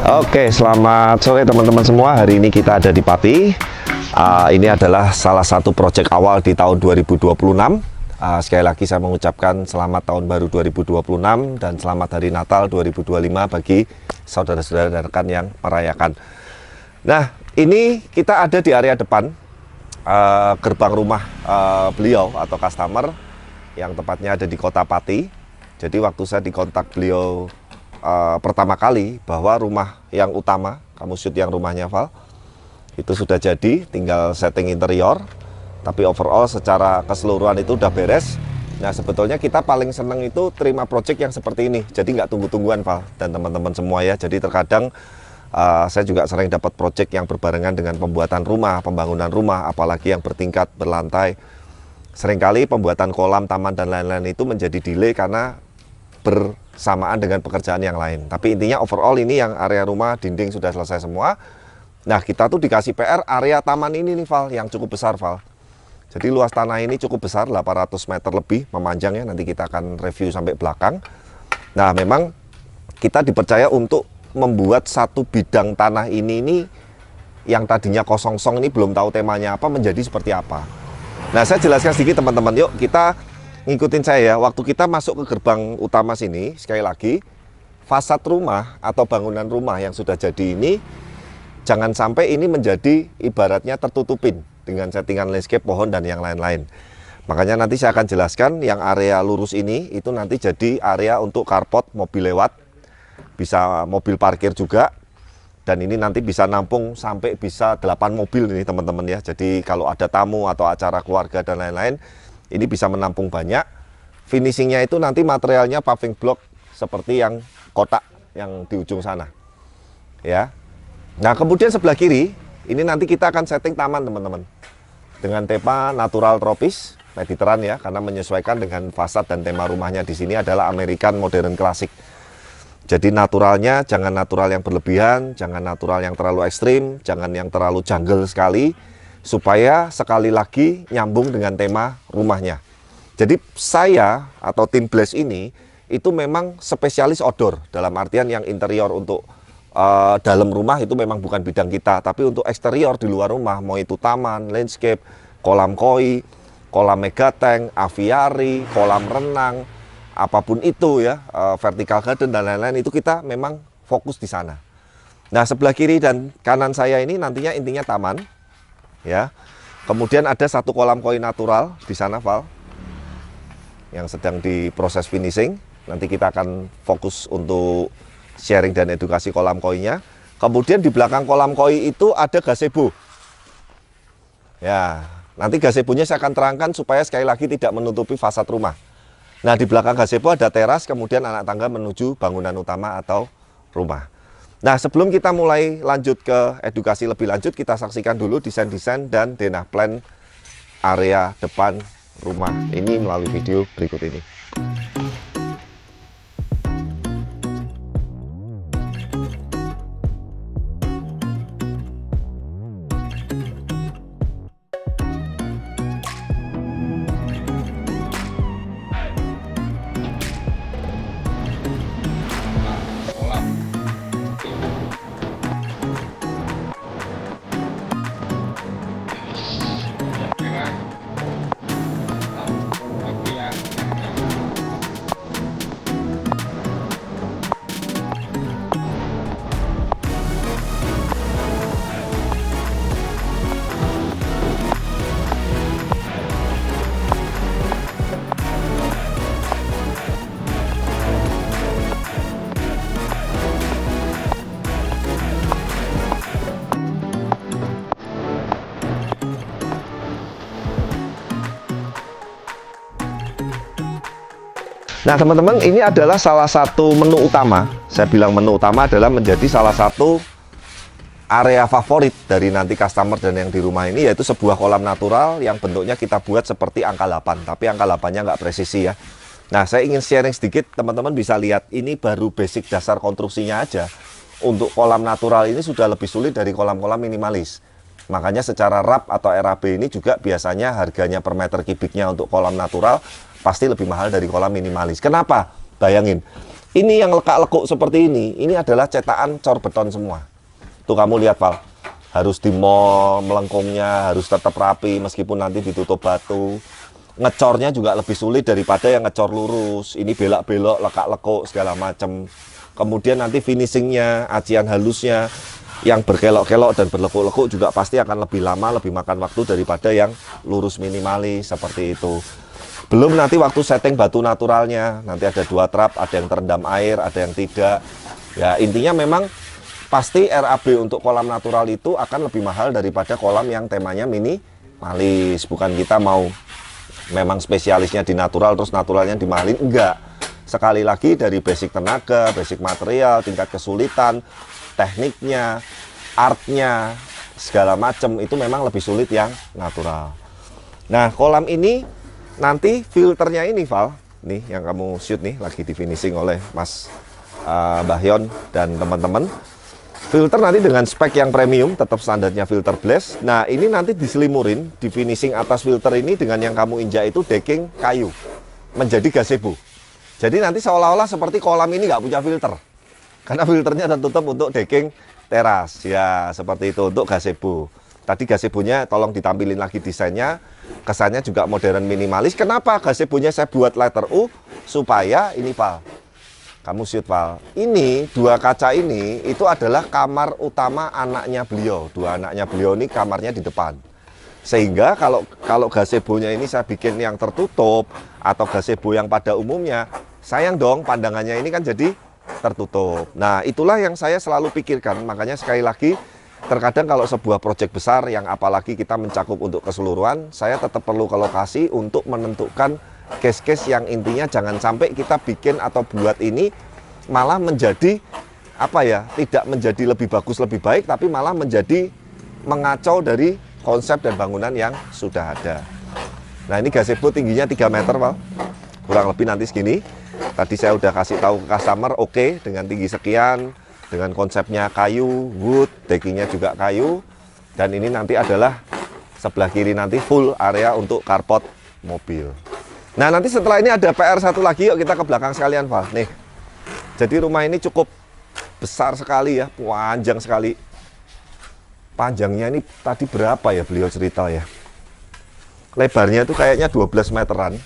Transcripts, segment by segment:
Oke, selamat sore teman-teman semua. Hari ini kita ada di Pati. Ini adalah salah satu proyek awal di tahun 2026. Sekali lagi saya mengucapkan selamat tahun baru 2026 dan selamat hari Natal 2025 bagi saudara-saudara dan rekan yang merayakan. Nah, ini kita ada di area depan gerbang rumah beliau atau customer yang tepatnya ada di Kota Pati. Jadi waktu saya dikontak beliau pertama kali bahwa rumah yang utama, kamu shoot yang rumahnya Val, itu sudah jadi, tinggal setting interior, tapi overall secara keseluruhan itu udah beres. Nah sebetulnya kita paling seneng itu terima project yang seperti ini, jadi nggak tunggu-tungguan Val dan teman-teman semua ya. Jadi terkadang saya juga sering dapat project yang berbarengan dengan pembuatan rumah, pembangunan rumah, apalagi yang bertingkat, berlantai. Seringkali pembuatan kolam, taman dan lain-lain itu menjadi delay karena bersamaan dengan pekerjaan yang lain. Tapi intinya overall ini yang area rumah, dinding sudah selesai semua. Nah kita tuh dikasih PR area taman ini nih Val, yang cukup besar Val. Jadi luas tanah ini cukup besar, 800 meter lebih memanjangnya, nanti kita akan review sampai belakang. Nah memang kita dipercaya untuk membuat satu bidang tanah ini yang tadinya kosong-song ini belum tahu temanya apa, menjadi seperti apa. Nah saya jelaskan sedikit teman-teman, yuk kita ngikutin saya ya. Waktu kita masuk ke gerbang utama sini, sekali lagi fasad rumah atau bangunan rumah yang sudah jadi ini jangan sampai ini menjadi ibaratnya tertutupin dengan settingan landscape, pohon dan yang lain-lain. Makanya nanti saya akan jelaskan yang area lurus ini itu nanti jadi area untuk carport, mobil lewat, bisa mobil parkir juga, dan ini nanti bisa nampung sampai bisa 8 mobil ini teman-teman ya. Jadi kalau ada tamu atau acara keluarga dan lain-lain, ini bisa menampung banyak. Finishingnya itu nanti materialnya paving block seperti yang kotak yang di ujung sana ya. Nah kemudian sebelah kiri ini nanti kita akan setting taman teman-teman dengan tema natural tropis Mediterranean ya, karena menyesuaikan dengan fasad dan tema rumahnya di sini adalah American modern klasik. Jadi naturalnya jangan natural yang berlebihan, jangan natural yang terlalu ekstrim, jangan yang terlalu jungle sekali, supaya sekali lagi nyambung dengan tema rumahnya. Jadi saya atau tim Blaze ini itu memang spesialis outdoor, dalam artian yang interior untuk dalam rumah itu memang bukan bidang kita, tapi untuk eksterior di luar rumah, mau itu taman, landscape, kolam koi, kolam megatank, aviari, kolam renang, apapun itu ya, vertical garden dan lain-lain, itu kita memang fokus di sana. Nah sebelah kiri dan kanan saya ini nantinya intinya taman ya. Kemudian ada satu kolam koi natural di sana Val, yang sedang diproses finishing. Nanti kita akan fokus untuk sharing dan edukasi kolam koinya. Kemudian di belakang kolam koi itu ada gazebo ya. Nanti gazebonya saya akan terangkan supaya sekali lagi tidak menutupi fasad rumah. Nah di belakang gazebo ada teras, kemudian anak tangga menuju bangunan utama atau rumah. Nah sebelum kita mulai lanjut ke edukasi lebih lanjut, kita saksikan dulu desain-desain dan denah plan area depan rumah ini melalui video berikut ini. Nah teman-teman, ini adalah salah satu menu utama. Saya bilang menu utama adalah menjadi salah satu area favorit dari nanti customer dan yang di rumah ini, yaitu sebuah kolam natural yang bentuknya kita buat seperti angka 8, tapi angka 8-nya nggak presisi ya. Nah saya ingin sharing sedikit, teman-teman bisa lihat ini baru basic dasar konstruksinya aja. Untuk kolam natural ini sudah lebih sulit dari kolam-kolam minimalis. Makanya secara RAP atau RAB ini juga biasanya harganya per meter kubiknya untuk kolam natural pasti lebih mahal dari kolam minimalis. Kenapa? Bayangin, Ini yang lekak-lekuk seperti ini adalah cetakan cor beton semua. Tuh kamu lihat Val, harus dimol melengkungnya, harus tetap rapi meskipun nanti ditutup batu. Ngecornya juga lebih sulit daripada yang ngecor lurus. Ini belak-belok, lekak-lekuk segala macam. Kemudian nanti finishingnya, acian halusnya yang berkelok-kelok dan berlekuk-lekuk juga pasti akan lebih lama, lebih makan waktu daripada yang lurus minimalis seperti itu. Belum nanti waktu setting batu naturalnya, nanti ada 2 trap, ada yang terendam air, ada yang tidak. Ya intinya memang pasti RAB untuk kolam natural itu akan lebih mahal daripada kolam yang temanya minimalis. Bukan kita mau memang spesialisnya di natural terus naturalnya dimahalin, enggak. Sekali lagi dari basic tenaga, basic material, tingkat kesulitan, tekniknya, artnya, segala macam itu memang lebih sulit yang natural. Nah kolam ini nanti filternya ini Val, nih yang kamu shoot nih lagi di finishing oleh Mas Bahyon dan teman-teman. Filter nanti dengan spek yang premium, tetap standarnya filter blast. Nah ini nanti diselimurin di finishing atas filter ini dengan yang kamu injak itu decking kayu, menjadi gazebo. Jadi nanti seolah-olah seperti kolam ini nggak punya filter, karena filternya tertutup untuk decking teras. Ya seperti itu untuk gazebo. Tadi gazebonya tolong ditampilin lagi desainnya, kesannya juga modern minimalis. Kenapa gazebonya saya buat letter U? Supaya ini Val, kamu shoot Val, ini 2 kaca ini itu adalah kamar utama anaknya beliau. 2 anaknya beliau ini kamarnya di depan. Sehingga kalau gazebonya ini saya bikin yang tertutup atau gazebo yang pada umumnya, sayang dong pandangannya ini kan jadi tertutup. Nah itulah yang saya selalu pikirkan, makanya sekali lagi terkadang kalau sebuah proyek besar yang apalagi kita mencakup untuk keseluruhan, saya tetap perlu ke lokasi untuk menentukan case-case yang intinya jangan sampai kita bikin atau buat ini malah menjadi apa ya, tidak menjadi lebih bagus lebih baik, tapi malah menjadi mengacau dari konsep dan bangunan yang sudah ada. Nah ini gazebo tingginya 3 meter Val, kurang lebih nanti segini. Tadi saya udah kasih tahu ke customer oke, dengan tinggi sekian, dengan konsepnya kayu, wood, deckingnya juga kayu. Dan ini nanti adalah sebelah kiri nanti full area untuk carport mobil. Nah nanti setelah ini ada PR satu lagi, yuk kita ke belakang sekalian Val. Nih, jadi rumah ini cukup besar sekali ya, panjang sekali. Panjangnya ini tadi berapa ya beliau cerita ya. Lebarnya itu kayaknya 12 meteran.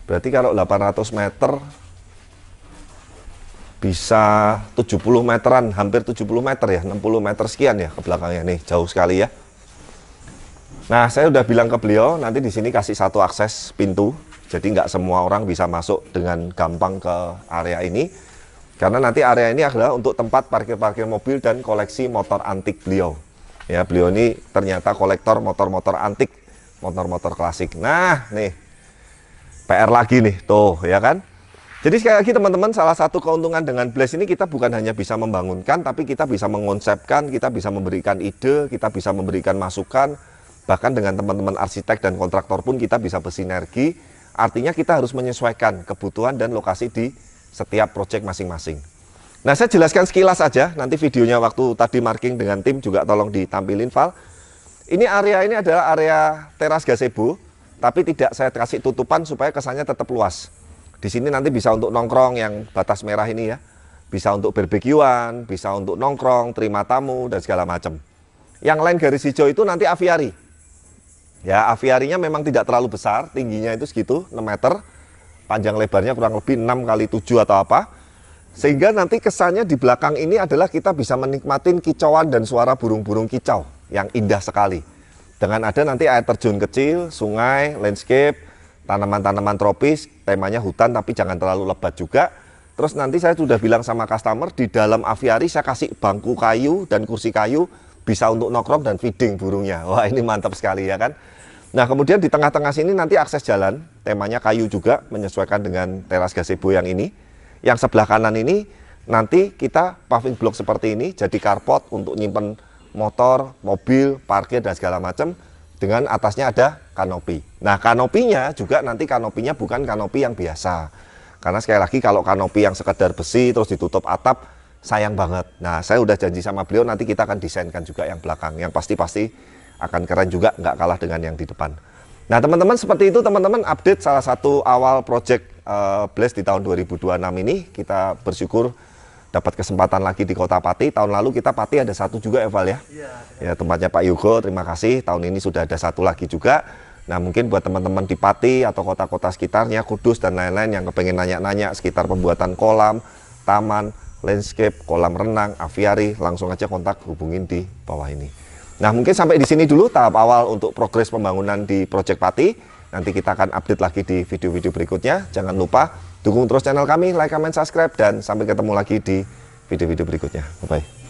Berarti kalau 800 meter bisa 70 meteran, hampir 70 meter ya, 60 meter sekian ya ke belakangnya nih, jauh sekali ya. Nah, saya udah bilang ke beliau, nanti di sini kasih 1 akses pintu, jadi nggak semua orang bisa masuk dengan gampang ke area ini. Karena nanti area ini adalah untuk tempat parkir-parkir mobil dan koleksi motor antik beliau. Ya, beliau ini ternyata kolektor motor-motor antik, motor-motor klasik. Nah, nih, PR lagi nih, tuh ya kan. Jadi sekali lagi teman-teman, salah satu keuntungan dengan Blast ini kita bukan hanya bisa membangunkan, tapi kita bisa mengonsepkan, kita bisa memberikan ide, kita bisa memberikan masukan, bahkan dengan teman-teman arsitek dan kontraktor pun kita bisa bersinergi. Artinya kita harus menyesuaikan kebutuhan dan lokasi di setiap proyek masing-masing. Nah saya jelaskan sekilas aja, nanti videonya waktu tadi marking dengan tim juga tolong ditampilin Val. Ini adalah area teras gazebo, tapi tidak saya kasih tutupan supaya kesannya tetap luas. Di sini nanti bisa untuk nongkrong yang batas merah ini ya, bisa untuk barbekyuan, bisa untuk nongkrong, terima tamu dan segala macam. Yang lain garis hijau itu nanti aviari. Ya aviarinya memang tidak terlalu besar, tingginya itu segitu 6 meter, panjang lebarnya kurang lebih 6 kali 7 atau apa. Sehingga nanti kesannya di belakang ini adalah kita bisa menikmatin kicauan dan suara burung-burung kicau yang indah sekali. Dengan ada nanti air terjun kecil, sungai, landscape, tanaman-tanaman tropis, temanya hutan tapi jangan terlalu lebat juga. Terus nanti saya sudah bilang sama customer, di dalam aviari saya kasih bangku kayu dan kursi kayu, bisa untuk nongkrong dan feeding burungnya. Wah ini mantap sekali ya kan. Nah kemudian di tengah-tengah sini nanti akses jalan, temanya kayu juga, menyesuaikan dengan teras gazebo yang ini. Yang sebelah kanan ini nanti kita paving block seperti ini, jadi carport untuk nyimpen motor, mobil, parkir dan segala macam. Dengan atasnya ada kanopi. Nah kanopinya juga nanti kanopinya bukan kanopi yang biasa. Karena sekali lagi kalau kanopi yang sekedar besi terus ditutup atap, sayang banget. Nah saya udah janji sama beliau nanti kita akan desainkan juga yang belakang. Yang pasti-pasti akan keren juga, nggak kalah dengan yang di depan. Nah teman-teman seperti itu teman-teman update salah satu awal project Bless di tahun 2026 ini kita bersyukur dapat kesempatan lagi di Kota Pati. Tahun lalu kita Pati ada satu juga, Eval ya. Ya, tempatnya Pak Yogo, terima kasih. Tahun ini sudah ada satu lagi juga. Nah, mungkin buat teman-teman di Pati atau kota-kota sekitarnya, Kudus dan lain-lain yang kepengen nanya-nanya sekitar pembuatan kolam, taman, landscape, kolam renang, aviari, langsung aja kontak, hubungin di bawah ini. Nah, mungkin sampai di sini dulu tahap awal untuk progres pembangunan di Project Pati. Nanti kita akan update lagi di video-video berikutnya. Jangan lupa dukung terus channel kami, like, comment, subscribe, dan sampai ketemu lagi di video-video berikutnya. Bye-bye.